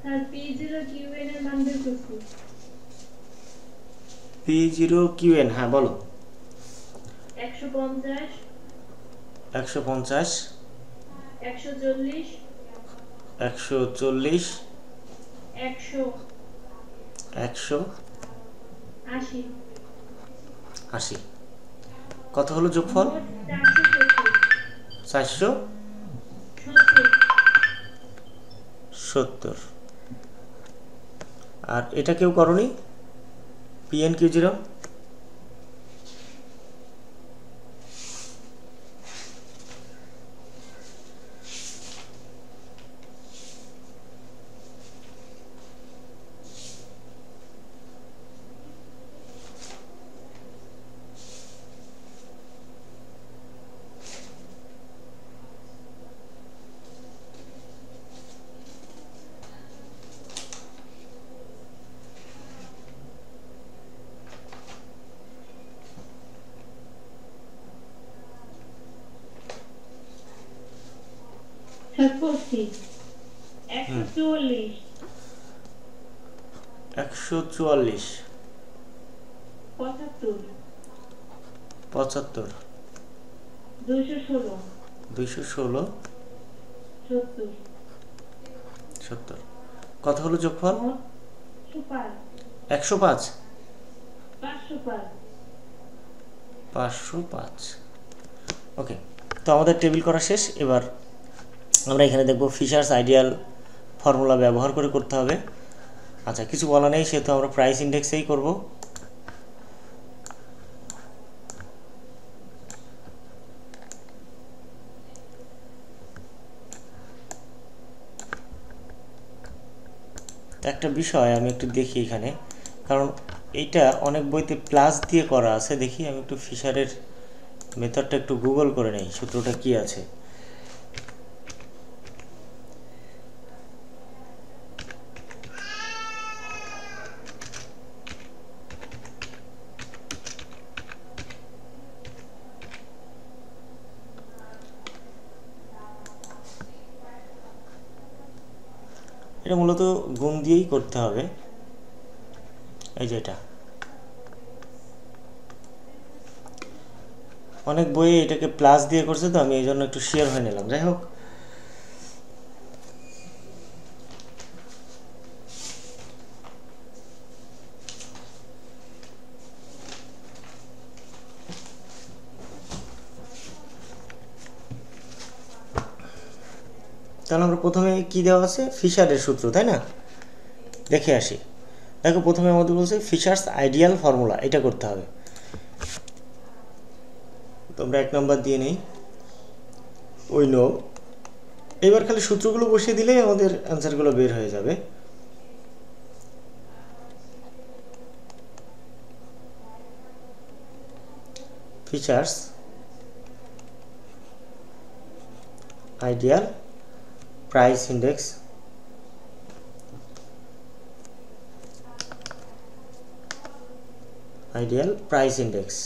স্যার p0 qn এর মান বের করছি। p0 qn, হ্যাঁ বলো। 150, 150, 140, 140, 100, 180। 80। কত হলো যোগফল? 470। 470। আর এটা কেউ করনি? pn q0? স্যার করছি 144, 144, 75, 75, 216 216 70 70 কত হলো যোগফল? 105 105 505 505। ওকে, তো আমাদের টেবিল করা শেষ। এবার আমরা এখানে দেখব ফিশার্স আইডিয়াল ফর্মুলা ব্যবহার করে করতে হবে। আচ্ছা, কিছু বলা নেই, সেহেতু আমরা প্রাইস ইন্ডেক্সেই করব। একটা বিষয় আমি একটু দেখি এখানে, কারণ এইটা অনেক বইতে প্লাস দিয়ে করা আছে। দেখি আমি একটু ফিশারের মেথডটা একটু গুগল করে নেই, সূত্রটা কি আছে। এটা মূলত গুণ দিয়েই করতে হবে। এই যে এটা অনেক বইয়ে এটাকে প্লাস দিয়ে করছে, তো আমি এই জন্য একটু শেয়ার হয়ে নিলাম। যাই হোক, তাহলে আমরা প্রথমে কি দেওয়া আছে? ফিশারের সূত্র, তাই না? দেখে আসি। দেখো, প্রথমে আমাদের বলছে ফিশার্স আইডিয়াল ফর্মুলা, এটা করতে হবে। তোমরা 1 নম্বর দিয়ে নেই, ওই নো। এবার খালি সূত্রগুলো বসিয়ে দিলেই আমাদের অ্যান্সারগুলো বের হয়ে যাবে। Features ideal price index ideal price index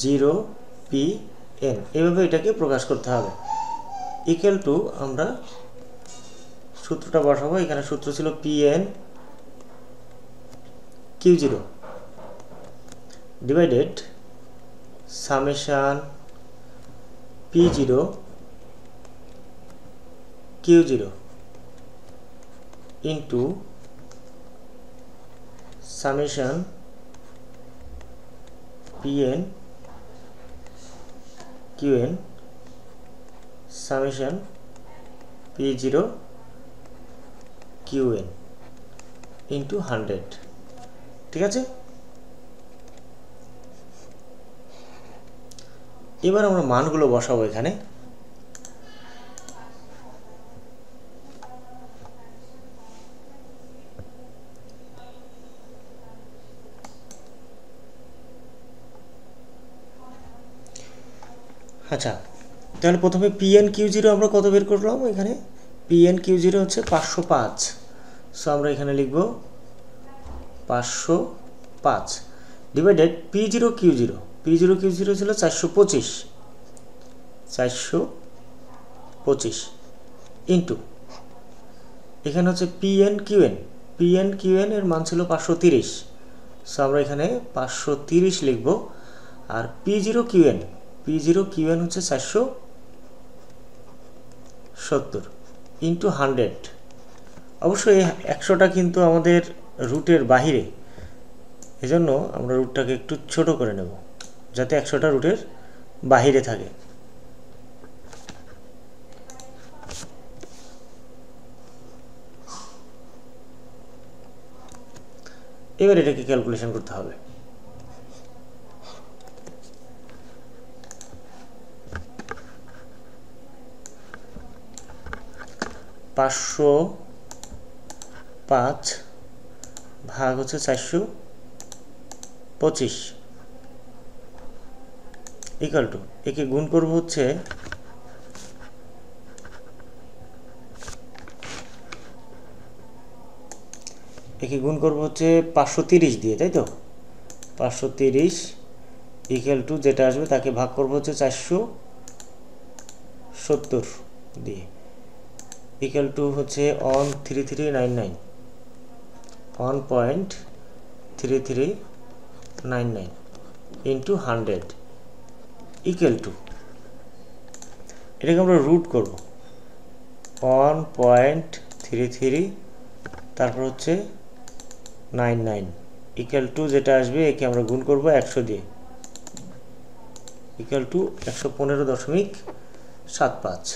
zero P N, এভাবে এটাকে প্রকাশ করতে হবে। ইকুয়াল টু, আমরা সূত্রটা বসাবো। এখানে সূত্র ছিল P N Q zero divided summation P zero Q zero into summation P N Q N summation P zero Q N into 100। ঠিক আছে, এবার আমরা মানগুলো বসাবো এখানে। আচ্ছা, তাহলে প্রথমে পিএন কিউ জিরো আমরা কত বের করলাম? এখানে পিএন কিউ জিরো হচ্ছে 505। সো আমরা এখানে লিখব 505 divided P zero Q zero. P zero Q zero ছিল 425 ইন্টু এখানে হচ্ছে পিএন কিউএন। পিএন কিউএন এর মান ছিল 530। সো আমরা এখানে 530 লিখব। আর পি জিরো কিউএন হচ্ছে 470 ইন্টু 100। অবশ্যই 100টা কিন্তু আমাদের রুটের বাহিরে, এজন্য আমরা রুটটাকে একটু ছোট করে নেব যাতে 100টা রুটের বাহিরে থাকে। এবার এটাকে ক্যালকুলেশন করতে হবে। পাঁচশো 5 ভাগ হচ্ছে 425 ইকুয়াল টু, একে গুণ করব হচ্ছে একে গুণ করব হচ্ছে 530 দিয়ে, তাই তো? 530 ইকুয়াল টু যেটা আসবে তাকে ভাগ করব হচ্ছে 470 দিয়ে, ইকুয়াল টু হচ্ছে 13399 1.3399 ইন্টু 100 ইকুয়াল টু, এটাকে আমরা রুট করব 1.33 তারপর হচ্ছে 99 ইকুয়াল টু, যেটা আসবে একে আমরা গুণ করব 100 দিয়ে, ইকুয়াল টু 115.75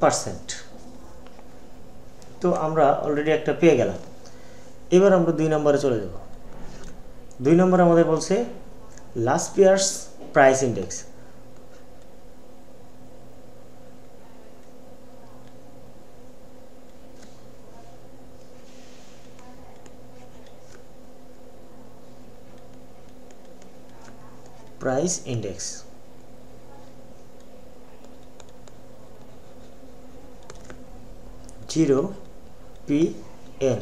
পার্সেন্ট। তো আমরা অলরেডি একটা পেয়ে গেলাম। এবার আমরা 2 নম্বরে চলে যাব। 2 নম্বরে আমাদের বলছে last years price index. Price index 0pn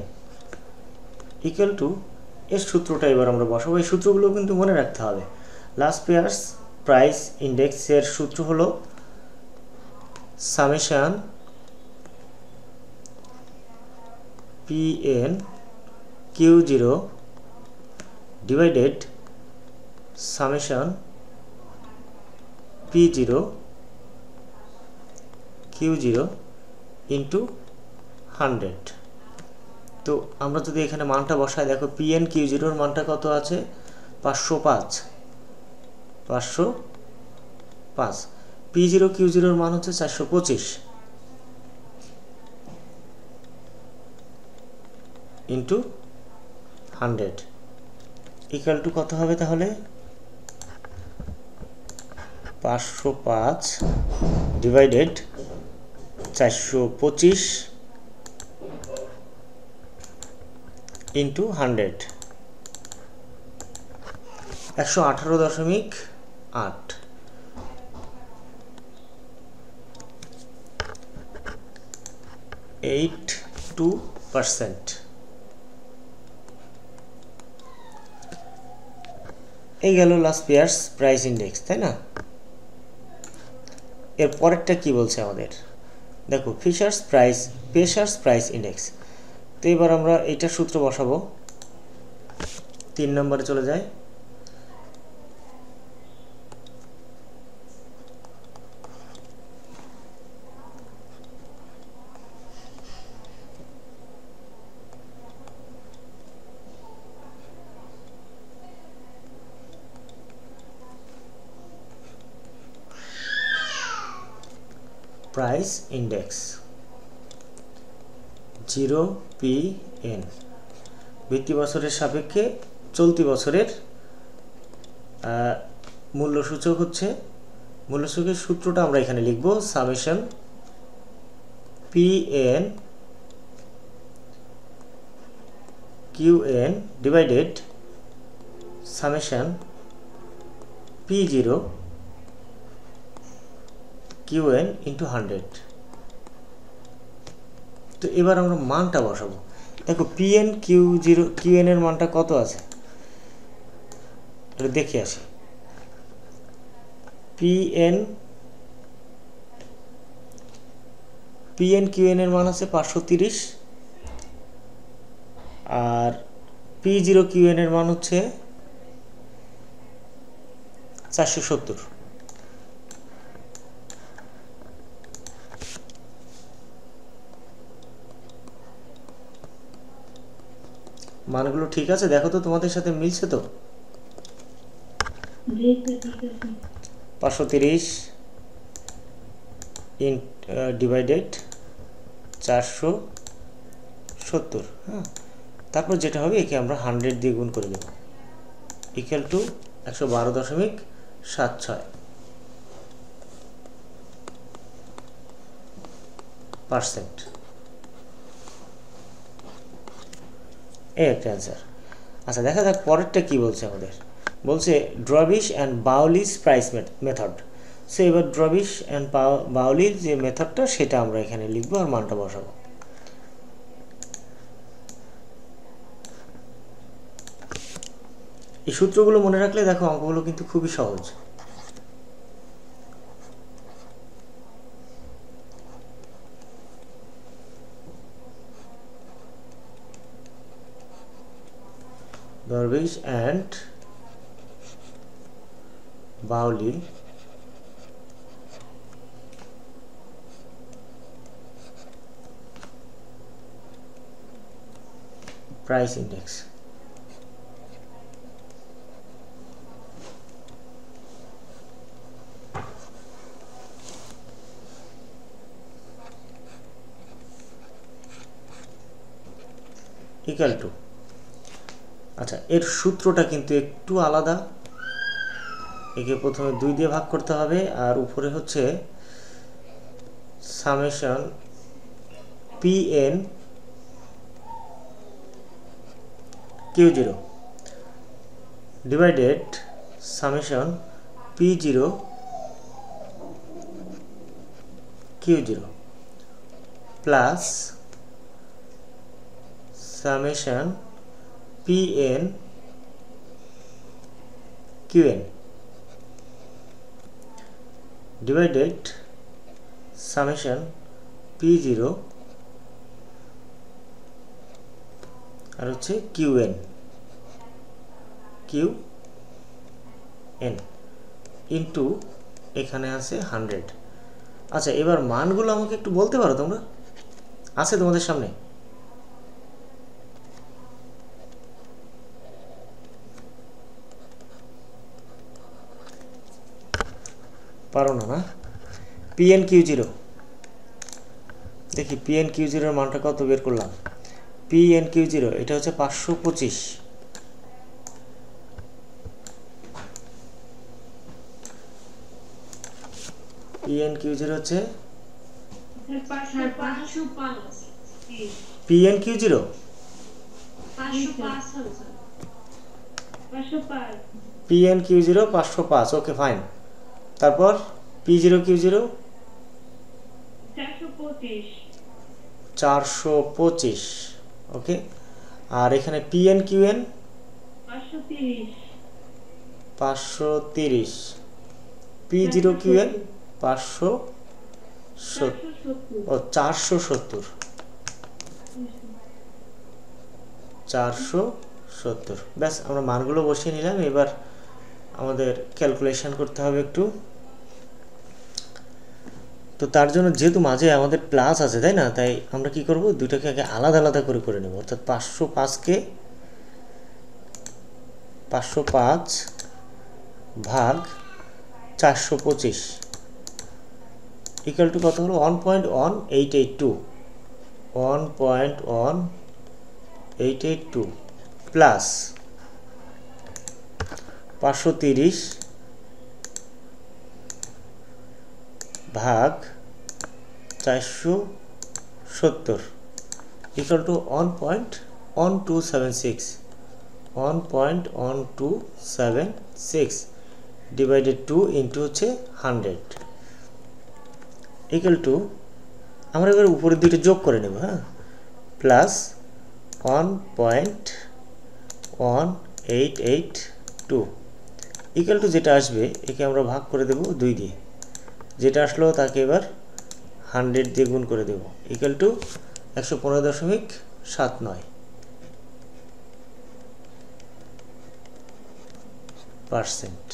equal to, এর সূত্রটা এবার আমরা বসাবো। এই সূত্রগুলো কিন্তু মনে রাখতে হবে। লাস্ট ইয়ার্স প্রাইস ইন্ডেক্সের সূত্র হলো summation pn q0 divided summation p0 q0 into 100। তো আমরা যদি এখানে মানটা বসাই, দেখো pn q0 এর মানটা কত আছে, 505 p0 q0 এর মান হচ্ছে 425 ইন্টু 100 ইকুয়াল টু কত হবে তাহলে, 505 ডিভাইডেড 425 ইন্টু 100, 118.8। এই গেল লাস্ট ইয়ার্স প্রাইস ইন্ডেক্স, তাই না? এর পরেরটা কি বলছে আমাদের, দেখো পেশার্স প্রাইস ইন্ডেক্স। তো এবার আমরা এইটার সূত্র বসাবো। 3 নম্বরে চলে যায়। প্রাইস ইন্ডেক্স 0pn ভিত্তি বছরের সাপেক্ষে চলতি বছরের মূল্যসূচক হচ্ছে, মূল্যসূচকের সূত্রটা আমরা এখানে লিখব summation pn qn divided summation p0 qn into 100। তো এবার আমরা মানটা বসাবো। দেখো pn qn এর মানটা কত আছে, এটা দেখে আসি। pn qn এর মান আছে 530 আর p0 qn এর মান হচ্ছে 470। মানগুলো ঠিক আছে? দেখো তো তোমাদের সাথে মিলছে তো? 530 ডিভাইডেড 470, হ্যাঁ। তারপর যেটা হবে একে আমরা 100 দিয়ে গুণ করে দেব, ইকুয়াল টু 112.76%। এই একটা অ্যান্সার। আচ্ছা, দেখা যাক পরেরটা কি বলছে আমাদের। বলছে ড্রবিশ অ্যান্ড বাউলিস প্রাইস মেথড। সো এবার ড্রবিশ অ্যান্ড বাউলির যে মেথডটা সেটা আমরা এখানে লিখবো আর মানটা বসাবো। এই সূত্রগুলো মনে রাখলে দেখো অঙ্কগুলো কিন্তু খুবই সহজ। দরবেশ অ্যান্ড বাউলি প্রাইস ইন্ডেক্স। ইকুয়াল টু, আচ্ছা এর সূত্রটা কিন্তু একটু আলাদা। একে প্রথমে 2 দিয়ে ভাগ করতে হবে, আর উপরে হচ্ছে summation pn q0 divided summation p0 q0 plus summation pn qn divided summation p0 আর হচ্ছে qn ইনটু এখানে আছে 100। আচ্ছা এবার মানগুলো আমাকে একটু বলতে পারো তোমরা, আছে তোমাদের সামনে? পারো না, না? pn q0 দেখি pn q0 এর মানটা কত বের করলাম। pn q0 এটা হচ্ছে 525, pn q0 হচ্ছে pn q0 pn q0 505, okay fine. তারপর p0 q0 425, ওকে। আর এখানে pn qn 530, p0 qn 470। ব্যাস আমরা মানগুলো বসিয়ে নিলাম। এবার আমাদের ক্যালকুলেশন করতে হবে একটু। তো তার জন্য যেহেতু মাঝে আমাদের প্লাস আছে তাই না, তাই আমরা কি করব, দুটোকে আগে আলাদা আলাদা করে নেব। অর্থাৎ 505কে 505 ভাগ 425 ইকুয়াল টু কত হলো 1.1882 1.1882 প্লাস 530 ভাগ 470 ইকুয়াল টু 1.1276 ডিভাইডেড 2 ইন্টু হচ্ছে 100 ইকুয়াল টু, আমরা এবার উপরের দুটো যোগ করে নেব, হ্যাঁ, প্লাস 1.1882 ইকুয়াল টু যেটা আসবে একে আমরা ভাগ করে দেব 2 দিয়ে, যেটা আসলো তাকে এবার 100 দিয়ে গুণ করে দেব ইকুয়াল টু 115.79%।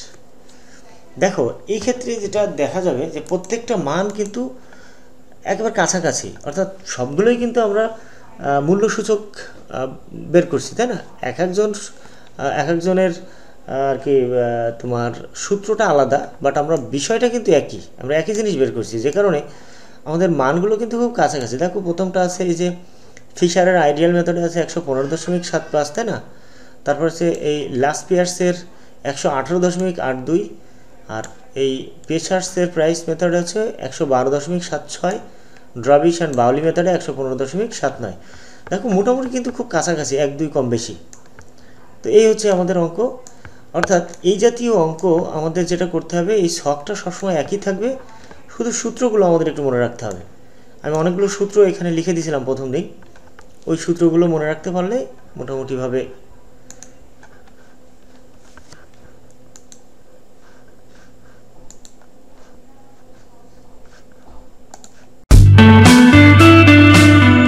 দেখো এই ক্ষেত্রে যেটা দেখা যাবে যে প্রত্যেকটা মান কিন্তু একেবারে কাছাকাছি, অর্থাৎ সবগুলোই কিন্তু আমরা মূল্যসূচক বের করছি তাই না। এক একজনের আর কি তোমার সূত্রটা আলাদা, বাট আমরা বিষয়টা কিন্তু একই, আমরা একই জিনিস বের করছি, যে কারণে আমাদের মানগুলো কিন্তু খুব কাছাকাছি। দেখো প্রথমটা আছে এই যে ফিশারের আইডিয়াল মেথডে আছে 115.75 তাই না। তারপর হচ্ছে এই লাস্ট পিয়ার্সের 118.82, আর এই পেসার্সের প্রাইস মেথডে হচ্ছে 112.76, ড্রবিশ অ্যান্ড বাউলি মেথডে 115.79। দেখো মোটামুটি কিন্তু খুব কাছাকাছি, 1-2 কম বেশি। তো এই হচ্ছে আমাদের অঙ্ক। অর্থাৎ এই জাতীয় অঙ্ক আমাদের যেটা করতে হবে, এই ছকটা সবসময় একই থাকবে, শুধু সূত্রগুলো আমাদের একটু মনে রাখতে হবে। আমি অনেকগুলো সূত্র এখানে লিখে দিয়েছিলাম প্রথম দিন, ওই সূত্রগুলো মনে রাখতে পারলে মোটামুটিভাবে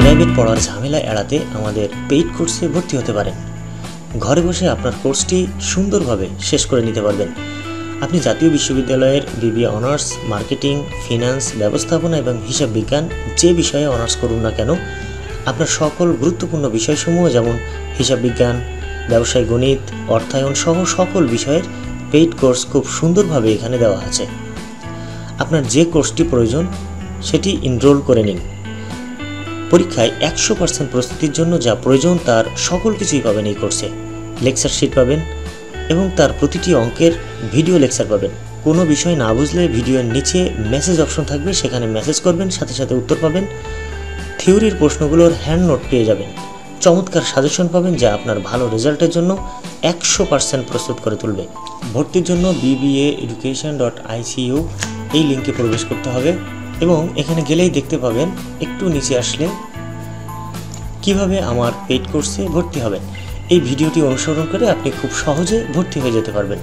প্রাইভেট পড়ার ঝামেলা এড়াতে আমাদের পেইড কোর্সে ভর্তি হতে পারেন। ঘরে বসে আপনার কোর্সটি সুন্দরভাবে শেষ করে নিতে পারবেন। আপনি জাতীয় বিশ্ববিদ্যালয়ের বিবিএ অনার্স, মার্কেটিং, ফিনান্স, ব্যবস্থাপনা এবং হিসাব বিজ্ঞান যে বিষয়ে অনার্স করুন না কেন, আপনার সকল গুরুত্বপূর্ণ বিষয়সমূহ যেমন হিসাব বিজ্ঞান, ব্যবসায় গণিত, অর্থায়ন সহ সকল বিষয়ের পেইড কোর্স খুব সুন্দরভাবে এখানে দেওয়া আছে। আপনার যে কোর্সটি প্রয়োজন সেটি এনরোল করে নিন। পরীক্ষায় 100% প্রস্তুতির জন্য যা প্রয়োজন তার সকল কিছুই পাবেন এই কোর্সে। লেকচার শিট পাবেন এবং তার প্রতিটি অঙ্কের ভিডিও লেকচার পাবেন। কোনো বিষয় না বুঝলে ভিডিওর নিচে মেসেজ অপশন থাকবে, সেখানে মেসেজ করবেন, সাথে সাথে উত্তর পাবেন। থিওরির প্রশ্নগুলোর হ্যান্ড নোট পেয়ে যাবেন। চমৎকার সাজেশন পাবেন যা আপনার ভালো রেজাল্টের জন্য 100% প্রস্তুত করে তুলবে। ভর্তির জন্য bbaeducation.icu এই লিঙ্কে প্রবেশ করতে হবে এবং এখানে গেলেই দেখতে পাবেন একটু নিচে আসলে কিভাবে আমার পেইড কোর্সে ভর্তি হবেন। এই ভিডিওটি অনুসরণ করে আপনি খুব সহজে ভর্তি হয়ে যেতে পারবেন।